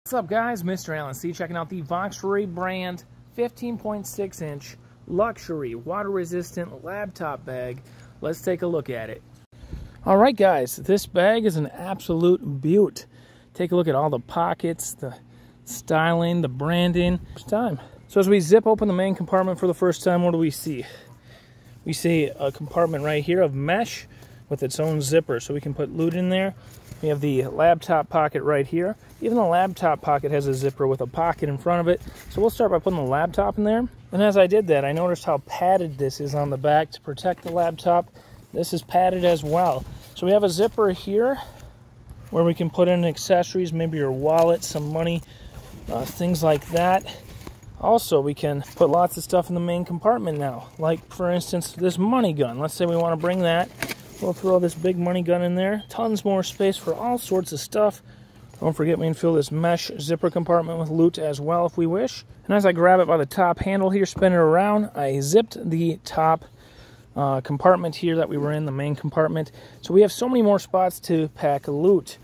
What's up guys, MrAlanC checking out the VONXURY brand 15.6 inch luxury water resistant laptop bag. Let's take a look at it. Alright guys, this bag is an absolute beaut. Take a look at all the pockets, the styling, the branding. First time. So as we zip open the main compartment for the first time, what do we see? We see a compartment right here of mesh with its own zipper, so we can put loot in there. We have the laptop pocket right here. Even the laptop pocket has a zipper with a pocket in front of it. So we'll start by putting the laptop in there. And as I did that, I noticed how padded this is on the back to protect the laptop. This is padded as well. So we have a zipper here where we can put in accessories, maybe your wallet, some money, things like that. Also, we can put lots of stuff in the main compartment now. Like, for instance, this money gun. Let's say we want to bring that. We'll throw this big money gun in there. Tons more space for all sorts of stuff. Don't forget we can fill this mesh zipper compartment with loot as well if we wish. And as I grab it by the top handle here, spin it around, I zipped the top compartment here that we were in, the main compartment. So we have so many more spots to pack loot.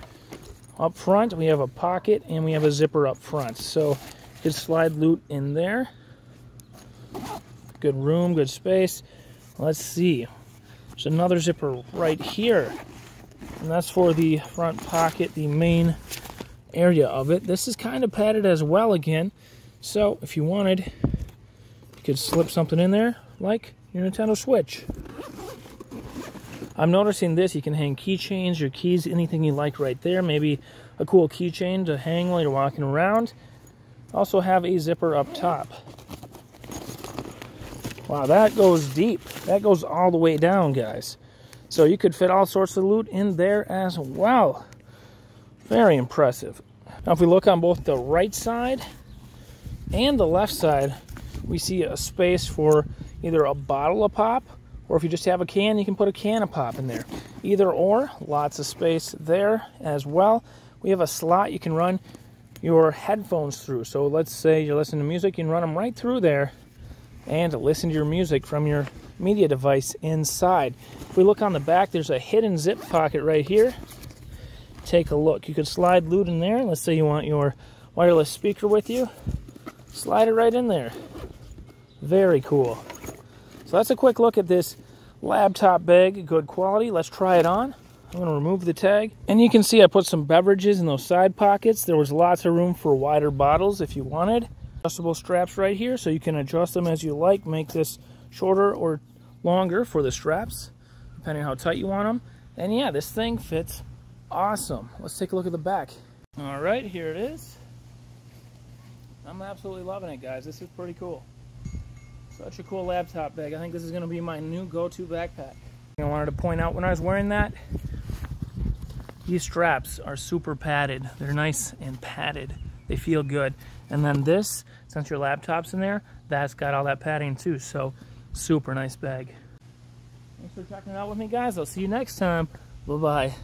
Up front, we have a pocket and we have a zipper up front. So you can slide loot in there. Good room, good space. Let's see. There's another zipper right here, and that's for the front pocket, the main area of it. This is kind of padded as well again, so if you wanted, you could slip something in there, like your Nintendo Switch. I'm noticing this, you can hang keychains, your keys, anything you like right there. Maybe a cool keychain to hang while you're walking around. Also have a zipper up top. Wow, that goes deep. That goes all the way down, guys. So you could fit all sorts of loot in there as well. Very impressive. Now, if we look on both the right side and the left side, we see a space for either a bottle of pop, or if you just have a can, you can put a can of pop in there. Either or, lots of space there as well. We have a slot you can run your headphones through. So let's say you're listening to music, you can run them right through there and listen to your music from your media device inside. If we look on the back, there's a hidden zip pocket right here. Take a look. You could slide loot in there. Let's say you want your wireless speaker with you. Slide it right in there. Very cool. So that's a quick look at this laptop bag. Good quality. Let's try it on. I'm going to remove the tag. And you can see I put some beverages in those side pockets. There was lots of room for wider bottles if you wanted. Adjustable straps right here, so you can adjust them as you like. Make this shorter or longer for the straps, depending on how tight you want them. And yeah, this thing fits awesome. Let's take a look at the back. All right, here it is. I'm absolutely loving it, guys. This is pretty cool. Such a cool laptop bag. I think this is going to be my new go-to backpack. I wanted to point out when I was wearing that, these straps are super padded. They're nice and padded. They feel good. And then this, since your laptop's in there, that's got all that padding too. So, super nice bag. Thanks for checking it out with me, guys. I'll see you next time. Bye-bye.